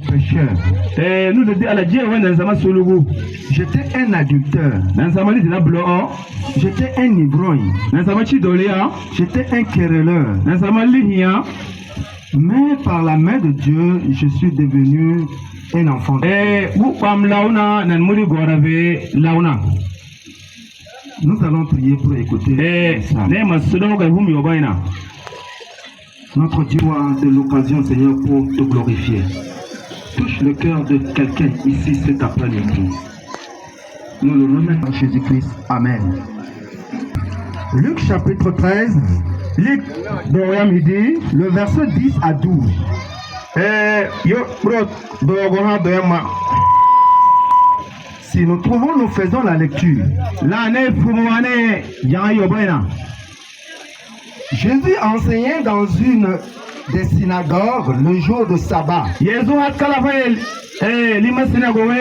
Pécheur. J'étais un adulteur. J'étais un ivrogne. J'étais un querelleur. Mais par la main de Dieu, je suis devenu un enfant. Nous allons prier pour écouter ça. Notre Dieu a de l'occasion, Seigneur, pour te glorifier. Touche le cœur de quelqu'un ici cet après-midi. Nous le remettons en Jésus-Christ. Amen. Luc chapitre 13, le verset 10 à 12. Si nous trouvons, nous faisons la lecture. Jésus enseignait dans une des synagogues le jour de sabbat.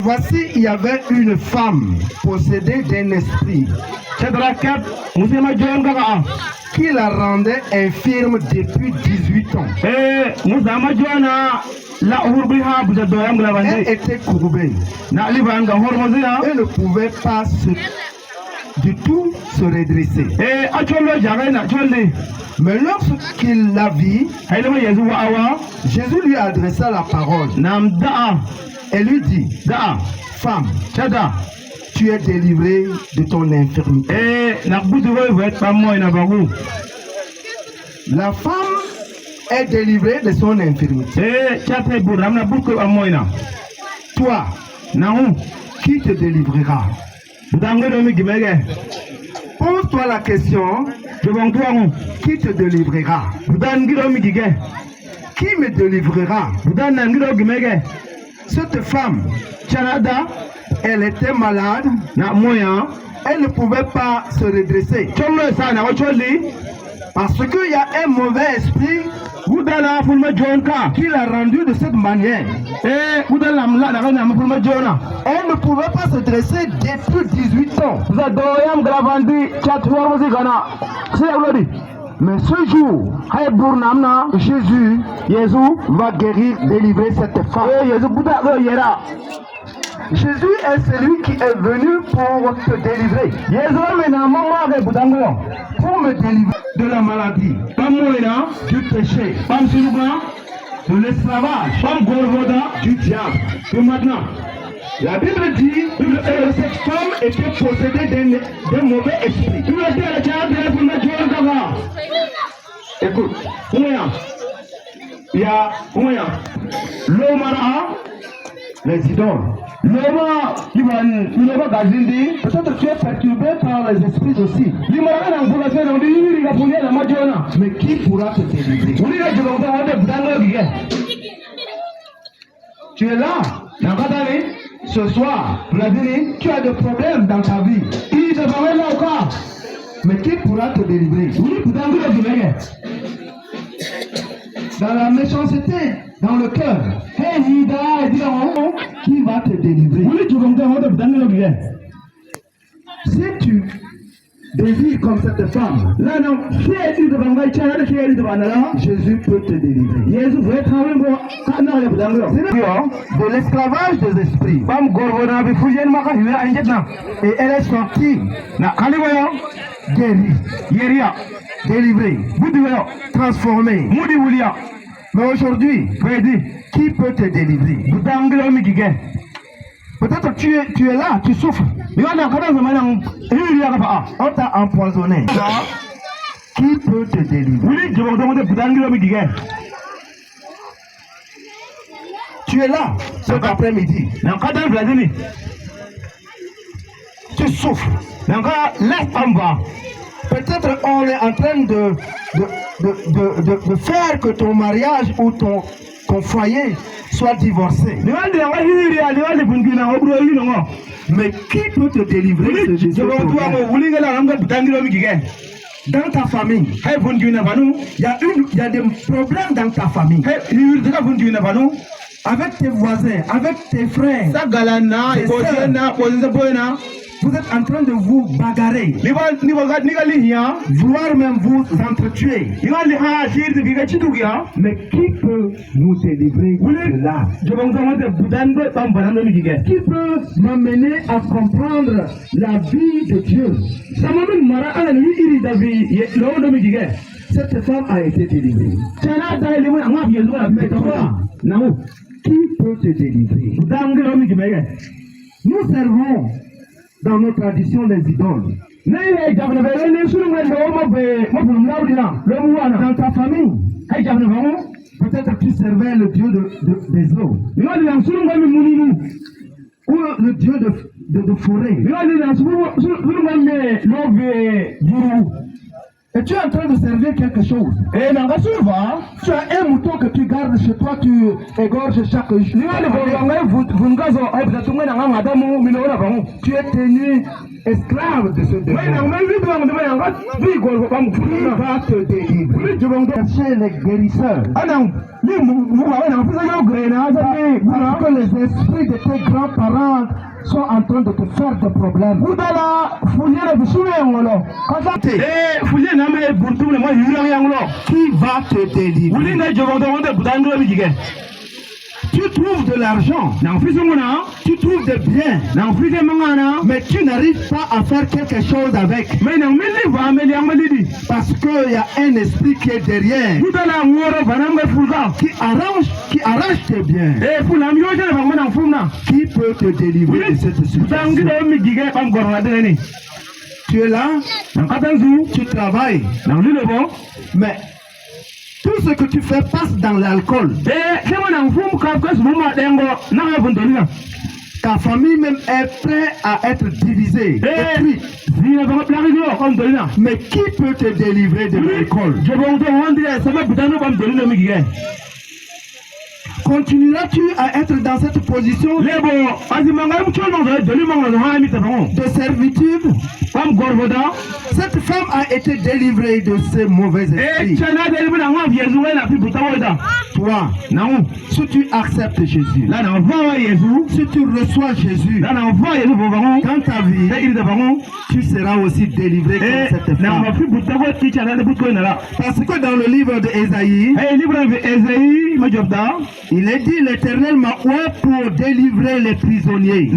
Voici, il y avait une femme possédée d'un esprit qui la rendait infirme depuis 18 ans. Elle était courbée. Elle ne pouvait pas du tout se redresser. Mais lorsqu'il la vit, Jésus lui adressa la parole et lui dit: Femme, tu es délivrée de ton infirmité. La femme est délivrée de son infirmité. Toi, qui te délivrera? Pose-toi la question: qui te délivrera? Qui me délivrera? Cette femme, elle était malade. Elle ne pouvait pas se redresser. Parce qu'il y a un mauvais esprit qui l'a rendue de cette manière. Elle ne pouvait pas se dresser depuis 18 ans. Mais ce jour, Jésus va guérir, délivrer cette femme. Jésus est celui qui est venu pour te délivrer. Pour me délivrer de la maladie, du péché, de l'esclavage, du diable. La Bible dit que cette femme était possédée d'un mauvais esprit. Écoute, il y a l'Omara, les idoles. Peut-être tu es perturbé par les esprits aussi. Mais qui pourra te délivrer? Tu es là. Ce soir, tu as des problèmes dans ta vie. Mais qui pourra te délivrer? Dans la méchanceté, dans le cœur, qui va te délivrer? Si tu désires comme cette femme, Jésus peut te délivrer. De l'esclavage des esprits. Et elle est sortie, guérie, délivrée, transformée. Mais aujourd'hui, qui peut te délivrer? Peut-être tu es là, tu souffres. On t'a empoisonné. Qui peut te délivrer? Tu es là cet après-midi. Tu souffres. Peut-être on est en train de faire que ton mariage ou ton foyer soit divorcé. Mais qui peut te délivrer de ce problème? Dans ta famille, il y a des problèmes dans ta famille. Avec tes voisins, avec tes frères, tes sœurs. Vous êtes en train de vous bagarrer. Vouloir même vous entretuer. Mais qui peut nous délivrer de là? Qui peut m'amener à comprendre la vie de Dieu? Cette femme a été délivrée. Mais toi, qui peut te délivrer? Nous servons dans nos traditions les idoles. Dans ta famille, peut-être tu servais le Dieu des eaux, ou le Dieu de forêt. Et tu es en train de servir quelque chose. Et tu as un mouton que tu gardes chez toi, tu égorges chaque jour. Tu es tenu esclave de ce démon. Qui va te délivrer? Chercher les guérisseurs. Parce que les esprits de tes grands-parents sont en train de te faire des problèmes. Qui va te délivrer? Tu trouves de l'argent, tu trouves des biens, mais tu n'arrives pas à faire quelque chose avec. Parce qu'il y a un esprit qui est derrière, qui arrache tes biens. Qui peut te délivrer de cette situation? Tu es là, tu travailles, mais tout ce que tu fais passe dans l'alcool. Ta famille même est prête à être divisée. Mais qui peut te délivrer de l'alcool? Continueras-tu à être dans cette position de servitude? Cette femme a été délivrée de ces mauvais esprits. Toi, si tu acceptes Jésus, si tu reçois Jésus dans ta vie, tu seras aussi délivré comme cette femme. Parce que dans le livre d'Ésaïe, il est dit: l'Éternel m'a oint pour délivrer les prisonniers.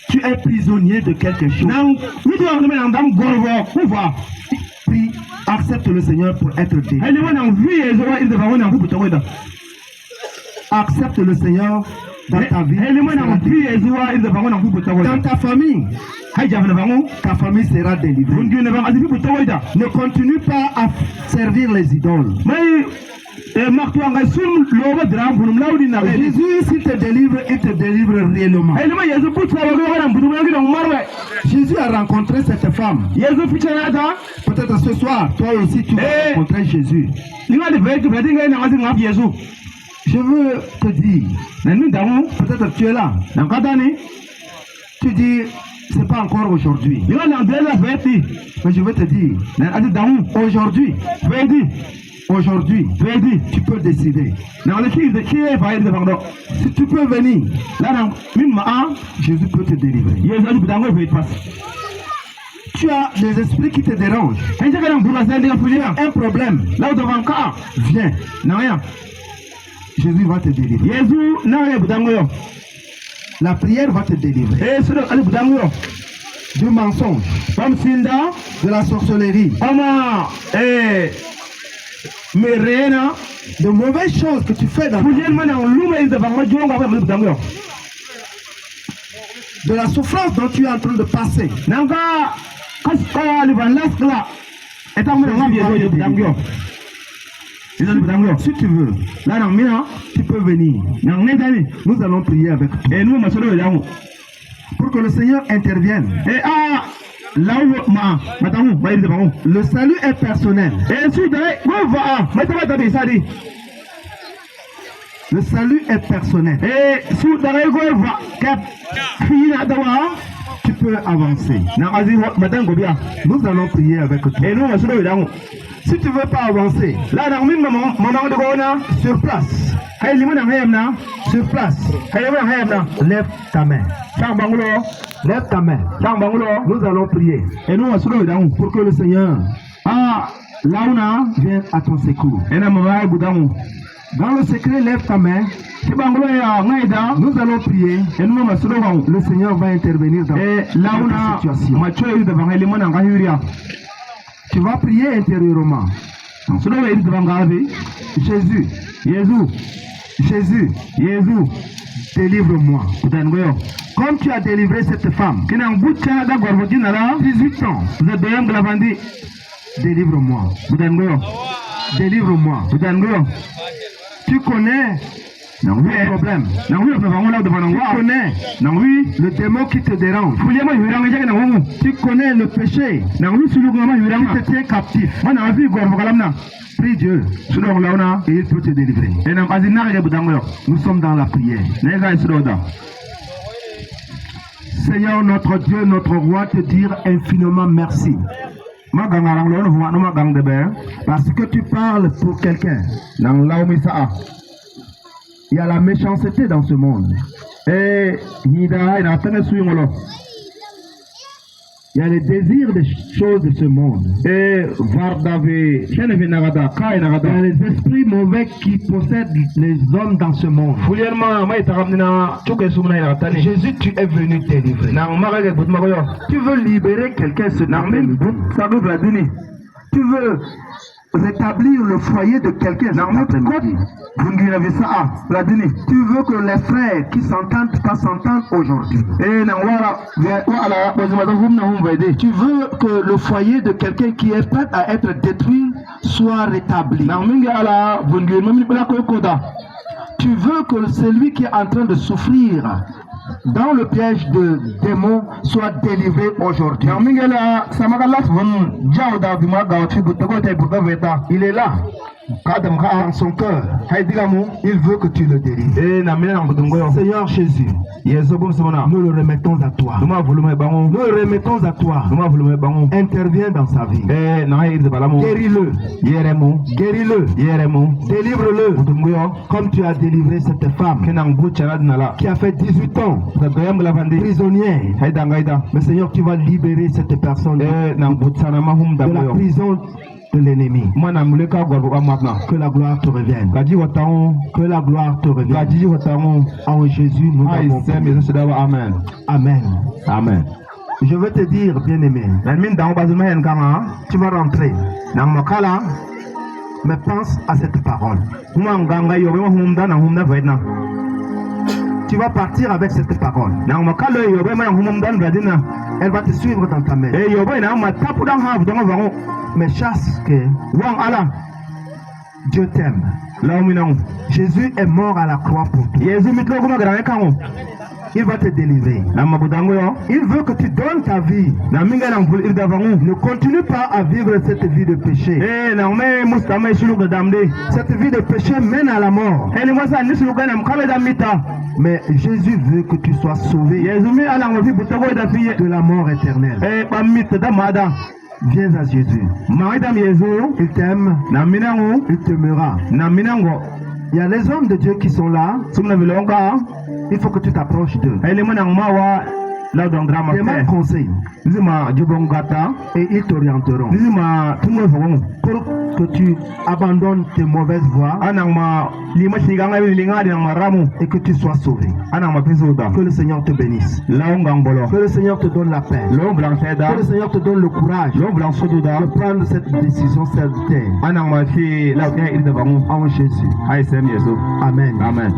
Tu es prisonnier de quelque chose. Puis accepte le Seigneur pour être délivré. Accepte le Seigneur dans ta vie. Dans ta famille, ta famille sera délivrée. Ne continue pas à servir les idoles. Jésus, s'il te délivre, il te délivre réellement. Jésus a rencontré cette femme. Peut-être ce soir, toi aussi, tu vas rencontrer Jésus. Je veux te dire, peut-être tu es là. Tu dis, c'est pas encore aujourd'hui. Mais je veux te dire, aujourd'hui, tu peux décider. Si tu peux venir, Jésus peut te délivrer. Tu as des esprits qui te dérangent. Un problème. Viens. Jésus va te délivrer. La prière va te délivrer. Du mensonge, de la sorcellerie, de mauvaises choses que tu fais dans ta vie. De la souffrance dont tu es en train de passer. Si tu veux, tu peux venir. Nous allons prier avec toi pour que le Seigneur intervienne. Le salut est personnel. Le salut est personnel. Tu peux avancer. Nous allons prier avec toi. Si tu ne veux pas avancer, sur place, Sur place, lève ta main. Lève ta main. Nous allons prier. Et nous allons pour que le Seigneur vienne à ton secours. Dans le secret, lève ta main. Nous allons prier. Et le Seigneur va intervenir dans ta situation. Tu vas prier intérieurement. Jésus, délivre-moi. Comme tu as délivré cette femme, 18 ans, délivre-moi. Délivre-moi. Tu connais le problème. Tu connais le démon qui te dérange. Tu connais le péché qui te tient captif. Prie Dieu et il peut te délivrer. Nous sommes dans la prière. Seigneur notre Dieu, notre roi, te dire infiniment merci. Parce que tu parles pour quelqu'un. Il y a la méchanceté dans ce monde. Il y a les désirs des choses de ce monde. Il y a les esprits mauvais qui possèdent les hommes dans ce monde. Jésus, tu es venu délivrer. Tu veux libérer quelqu'un ce matin. Tu veux rétablir le foyer de quelqu'un. Tu veux que les frères qui s'entendent pas s'entendent aujourd'hui. Tu veux que le foyer de quelqu'un qui est prêt à être détruit soit rétabli. Tu veux que celui qui est en train de souffrir dans le piège de démons soit délivré aujourd'hui. Il est là. Dans son cœur, il veut que tu le délivres. Seigneur Jésus, nous le remettons à toi. Nous le remettons à toi. Interviens dans sa vie. Guéris-le. Guéris-le. Délivre-le. Comme tu as délivré cette femme qui a fait 18 ans prisonnière. Mais Seigneur, tu vas libérer cette personne de la prison de l'ennemi. Que la gloire te revienne. Que la gloire te revienne. En Jésus, nous avons prié. Amen. Amen. Amen. Je veux te dire, bien-aimé, tu vas rentrer. Mais pense à cette parole. Tu vas partir avec cette parole. Elle va te suivre dans ta main. Mais chasse que Dieu t'aime. Jésus est mort à la croix pour toi. Il va te délivrer. Il veut que tu donnes ta vie. Ne continue pas à vivre cette vie de péché. Cette vie de péché mène à la mort. Mais Jésus veut que tu sois sauvé de la mort éternelle. Viens à Jésus. Il t'aime. Il t'aimera. Il y a les hommes de Dieu qui sont là. Il faut que tu t'approches d'eux. Demande conseil. Et ils t'orienteront. Pour que tu abandonnes tes mauvaises voies et que tu sois sauvé. Que le Seigneur te bénisse. Que le Seigneur te donne la paix. Que le Seigneur te donne le courage de prendre cette décision salutaire. En Jésus. Amen. Amen.